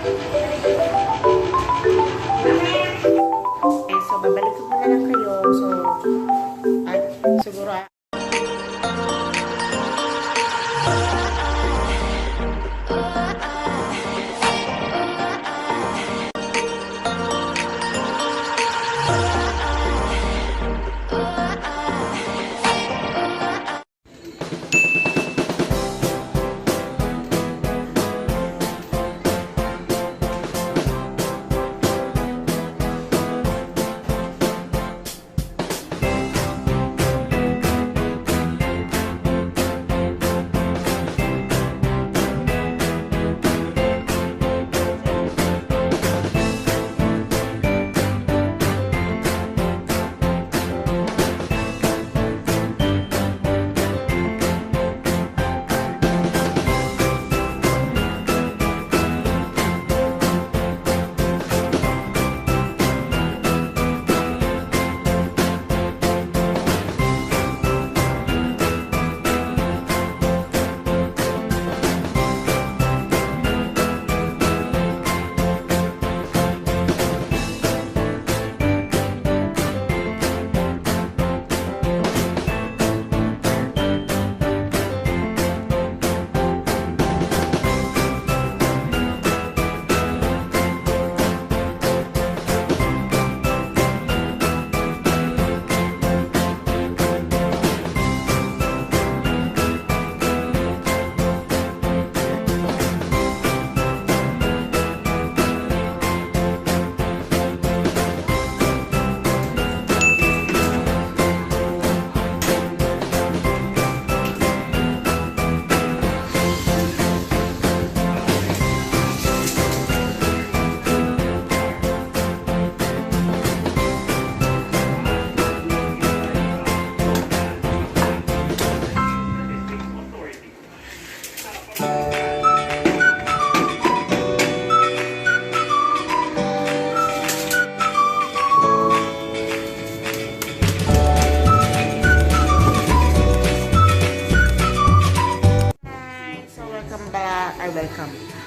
Okay, so babalik ko na lang kayo. So, at siguro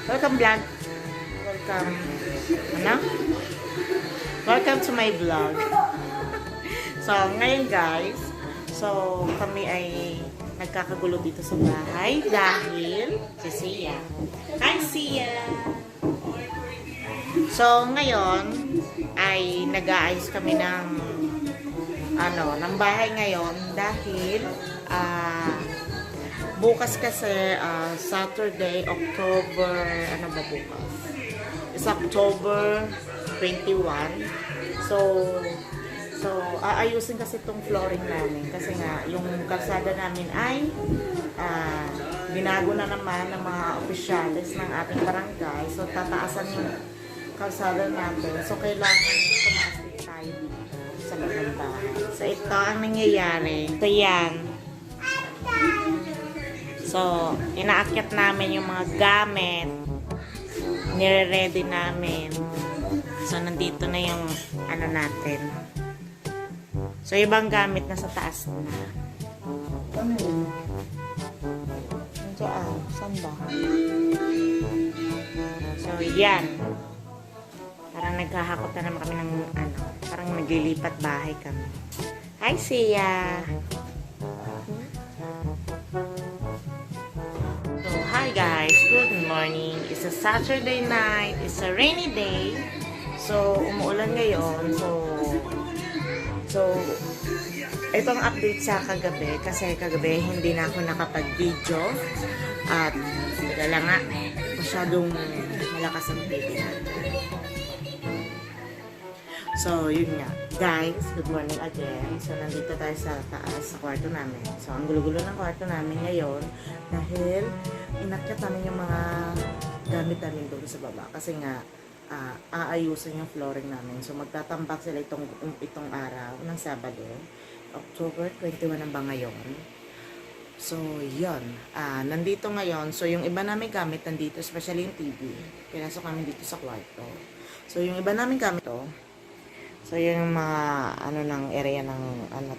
welcome vlog. Welcome to my vlog. So, ngayon guys, so kami ay nagkakagulo dito sa bahay dahil si Sia. Hi Sia! So, ngayon ay nag-aayos kami ng bahay ngayon dahil bukas kasi Saturday, October, ano ba bukas? It's October 21. So aayusin kasi itong flooring namin kasi nga yung kalsada namin ay binago na naman ng mga opisyalis ng ating barangay. So tataasan yung kalsada natin. So kailangan tumaas din tayo dito sa loob ng bahay. So ito ang nangyayari. So yan. So, inaakyat namin yung mga gamit. Nire-ready namin. So, nandito na yung natin. So, ibang gamit na sa taas na. Ano yun? Nandiyan. Saan ba? So, yan. Parang naghahakot na naman kami ng parang naglilipat bahay kami. Hi, Sia! Hi guys, good morning. It's a Saturday night. It's a rainy day. So, umuulan ngayon. So ito ang update sa kagabi. Kasi kagabi hindi na ako nakapag-video. At, wala nga, masyadong malakas ang TV natin. So, yun nga. Guys, good morning again. So, nandito tayo sa taas, sa kwarto namin. So, ang gulo-gulo ng kwarto namin ngayon dahil inakyat namin yung mga gamit namin doon sa baba. Kasi nga, aayusin yung flooring namin. So, magtatambak sila itong araw ng Sabado. October 21 na ba ngayon? So, yun. Nandito ngayon. So, yung iba namin gamit nandito, especially yung TV. Pinasok kami dito sa kwarto. So, yung iba namin gamit to. So, yung mga, ng area ng,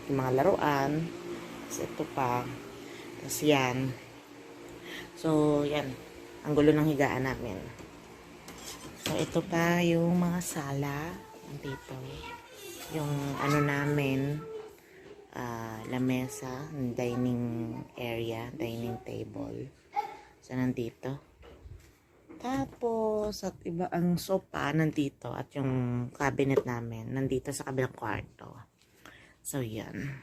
yung mga laruan. So, ito pa. Tapos, yan. So, yan. Ang gulo ng higaan namin. ito pa yung mga sala. Dito. Yung ano namin, lamesa, dining area, dining table. So, nandito. Tapos, at iba ang sofa nandito at yung cabinet namin nandito sa kabilang kwarto. So, yan.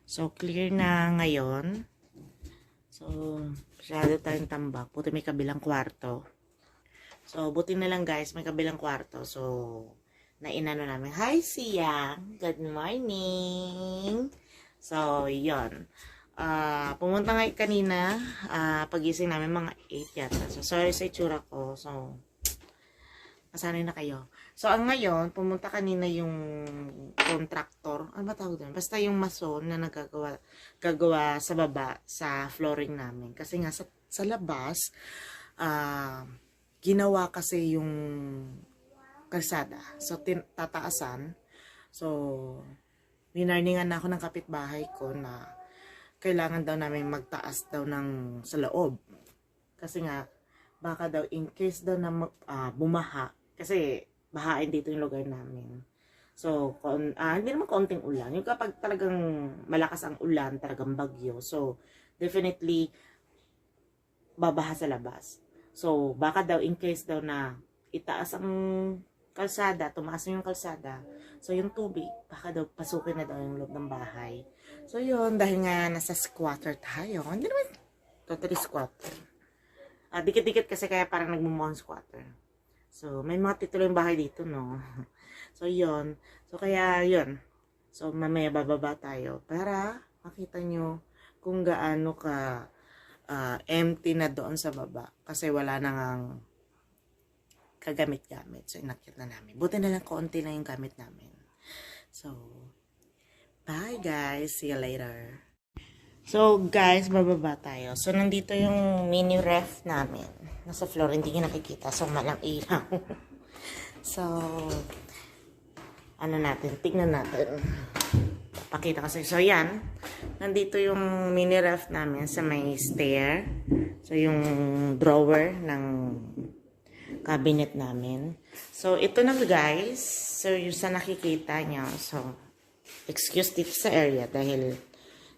So, clear na ngayon. So, masyado tayong tambak. Buti may kabilang kwarto. So, buti na lang guys, may kabilang kwarto. So, nainano namin. Hi, Siyang! Good morning! So, yon. Pumunta nga kanina, pagising namin mga 8 yata. So, sorry sa itsura ko. So, masanay na kayo. So, ang ngayon, pumunta kanina yung contractor. Ano ba tawag doon? Basta yung mason na gagawa sa baba, sa flooring namin. Kasi nga, sa labas, ginawa kasi yung kalsada. So, tataasan. So, winarningan na ako ng kapitbahay ko na kailangan daw namin magtaas daw ng sa loob. Kasi nga, baka daw in case daw na bumaha. Kasi, bahain dito yung lugar namin. So, hindi naman kaunting ulan. Yung kapag talagang malakas ang ulan, talagang bagyo. So, definitely, babaha sa labas. So, baka daw in case daw na itaas ang kalsada, tumaas yung kalsada. So, yung tubig, baka daw pasukin na daw yung loob ng bahay. So, yun, dahil nga nasa squatter tayo. Hindi naman totally squatter. Dikit-dikit kasi kaya parang nagmumukhang squatter. So, may mga titulo yung bahay dito, no? So, yun. So, kaya yun. So, mamaya bababa tayo para makita nyo kung gaano ka empty na doon sa baba. Kasi wala nang kagamit-gamit. So, inakyat na namin. Buti na lang konti na yung gamit namin. So, bye guys. See you later. So, guys, bababa tayo. So, nandito yung mini ref namin. Nasa floor, hindi nyo nakikita. So, malang ilaw. So, ano natin? Tignan natin. Pakita kasi. So, yan. Nandito yung mini ref namin sa may stair. So, yung drawer ng cabinet namin. So, ito na guys. So, yung sa nakikita nyo. So, excuse dito sa area dahil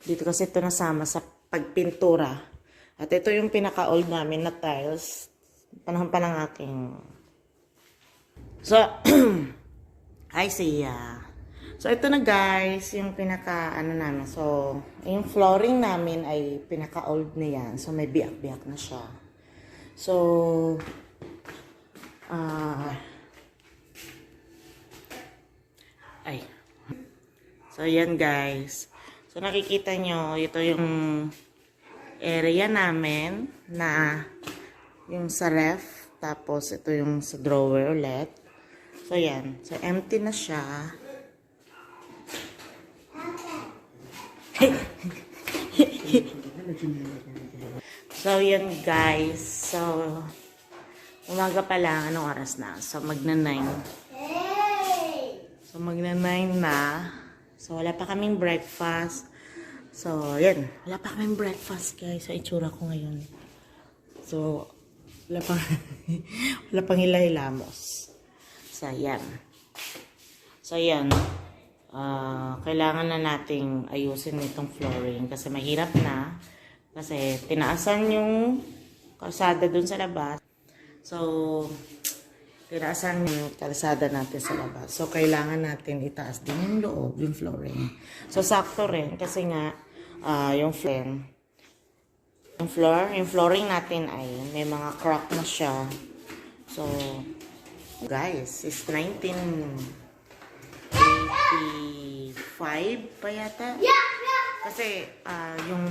dito kasi ito nasama sa pagpintura. At ito yung pinaka-old namin na tiles. Panahon pa ng aking... So, hi siya. So, ito na guys, yung pinaka-ano namin. So, yung flooring namin ay pinaka-old na yan. So, may biyak-biyak na siya. So, So, yan guys. So, nakikita nyo, ito yung area namin na yung sa ref. Tapos, ito yung sa drawer ulit. So, yan. So, empty na siya. So, yan guys. So, umaga pa lang. Anong oras na? So, magna-9. So, magna-9 na. So, wala pa kaming breakfast. So, yan. Wala pa kaming breakfast, guys. Sa itsura ko ngayon. So, wala pang, wala pang hila-hilamos. So, yan. So, yan. Kailangan na nating ayusin itong flooring. Kasi mahirap na. Kasi, tinaasan yung kalsada dun sa labas. So, tinaasan yung kalsada natin sa labas. So, kailangan natin itaas din yung loob, yung flooring. So, sakto rin. Kasi nga, yung flooring natin ay may mga crack na siya. So, guys, it's 1985 pa yata. Kasi, yung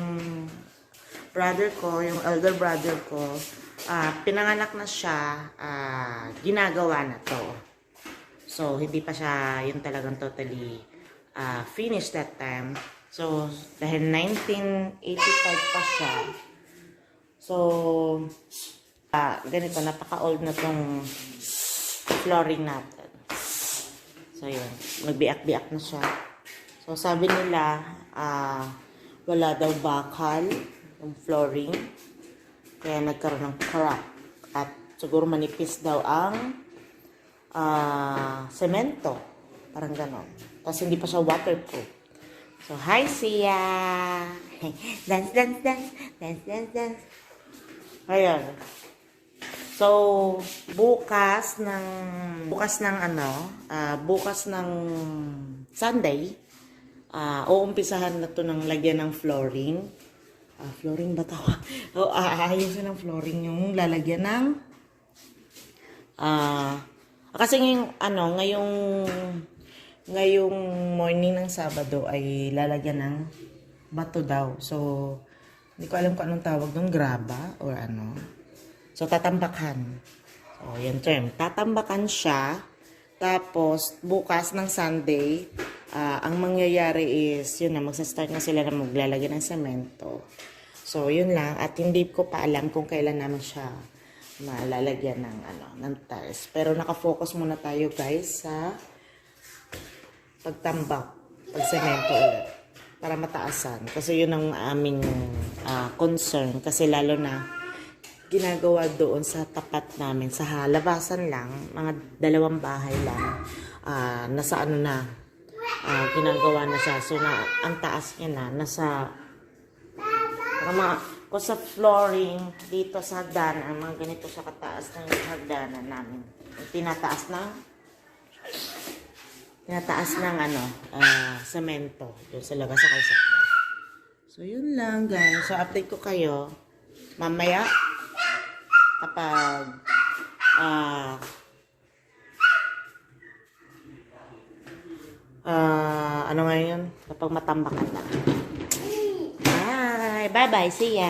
brother ko, yung elder brother ko, pinanganak na siya, ginagawa na to. So, hindi pa siya yung talagang totally finished that time. So, dahil 1985 pa siya. So, ganito, napaka-old na tong flooring natin. So, yun. Nagbiak-biak na siya. So, sabi nila, wala daw bakal yung flooring. Kaya nagkaroon ng crack. At siguro manipis daw ang semento. Parang ganon. Tapos hindi pa siya waterproof. So, hi, Sia! Dance, dance, dance. Dance, dance, dance. Ayan. So, bukas ng Sunday, uumpisahan na to ng lagyan ng flooring. Flooring ba tawag? Aayusin ng flooring yung lalagyan ng kasi ngayong morning ng Sabado ay lalagyan ng bato daw. So, hindi ko alam kung anong tawag ng graba or ano. So, tatambakan. So, yung term. Tatambakan siya. Tapos, bukas ng Sunday, ang mangyayari is, yun na, magsastart na sila na maglalagay ng semento. So, yun lang. At hindi ko pa alam kung kailan naman siya malalagyan ng tiles. Pero nakafocus muna tayo, guys, sa pagtambak, pagsemento ulit. Para mataasan. Kasi yun ang aming concern. Kasi lalo na, ginagawa doon sa tapat namin, sa labasan lang, mga 2 bahay lang, nasa ginagawa na siya. So, ang taas niya nasa, kung sa flooring, dito sa hagdanan, mga ganito sa kataas ng hagdanan namin. Tinataas ng semento, doon sa labas sa kalsada. So, yun lang, guys. So, update ko kayo mamaya, kapag ano nga yun? Kapag matambakan na. Bye-bye. See ya.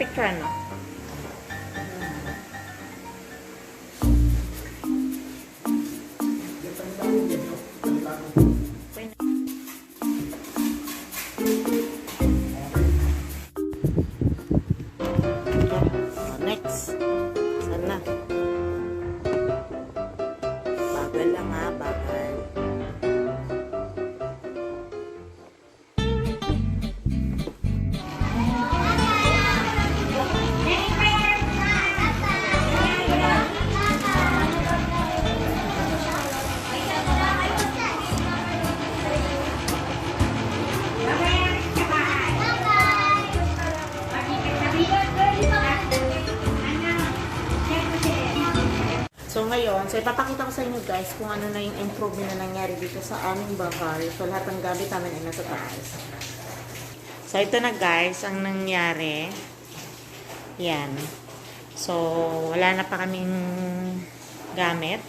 picture na. Next. Sana. Bagal lang ha, bagal. So ngayon, so ipapakita ko sa inyo guys kung ano na yung improvement na nangyari dito sa aming bahay. So lahat ng gamit namin ay nasa taas. So ito na guys, ang nangyari. Yan. So wala na pa kaming gamit.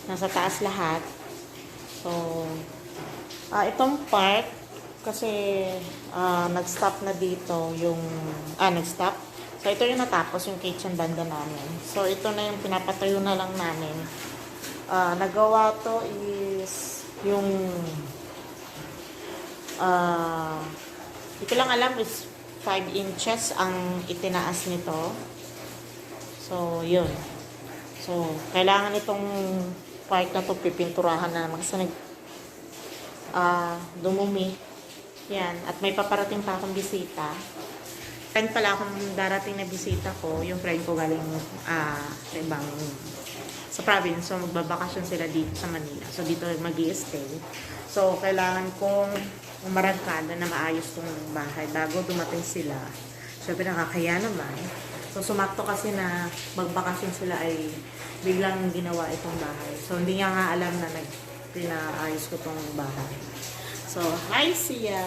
Nasa taas lahat. So itong part kasi nag-stop na dito yung nag-stop. So, ito yung natapos, yung kitchen banda namin. So, ito na yung pinapatayo na lang namin. Nagawa to is yung hindi ko lang alam is 5 inches ang itinaas nito. So, yun. So, kailangan itong part na to pipinturahan na naman kasi dumumi. Yan. At may paparating pa akong bisita. Friend pala akong darating na bisita ko, yung friend ko galing ibang sa province. So, magbabakasyon sila dito sa Manila. So, dito mag-i-stay. So, kailangan kong umarangkada na maayos tong bahay bago dumating sila. Siyempre, nakakaya naman. So, sumakto kasi na magbakasyon sila ay biglang ginawa itong bahay. So, hindi niya nga alam na pinaayos ko tong bahay. So, hi siya!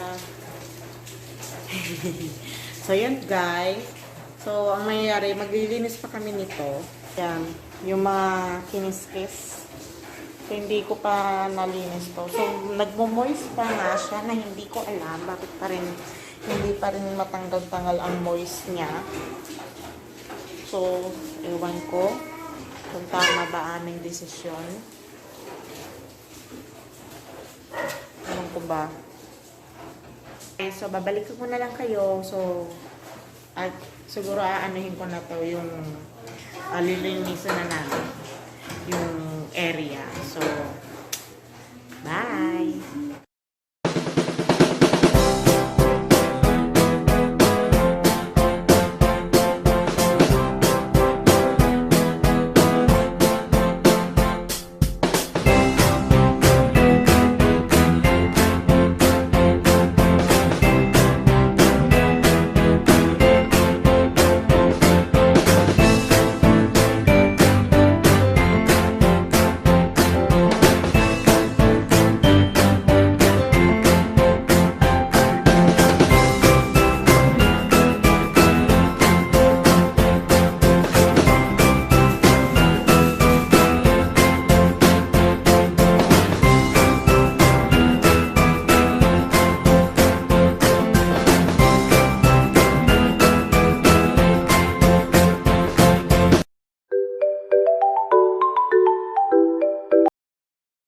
So, yun guys. So, ang nangyayari, maglilinis pa kami nito. Yan. Yung mga kiniskis. So, hindi ko pa nalinis to. So, nagmo-moist pa nga siya na hindi ko alam bakit pa rin, hindi pa rin matanggal-tangal ang moist niya. So, ewan ko kung tama ba aming desisyon. Ewan ko ba? Okay, so babalik ko na lang kayo. So, at siguro aanuhin ko na to yung lilinisan na namin yung area. So, bye!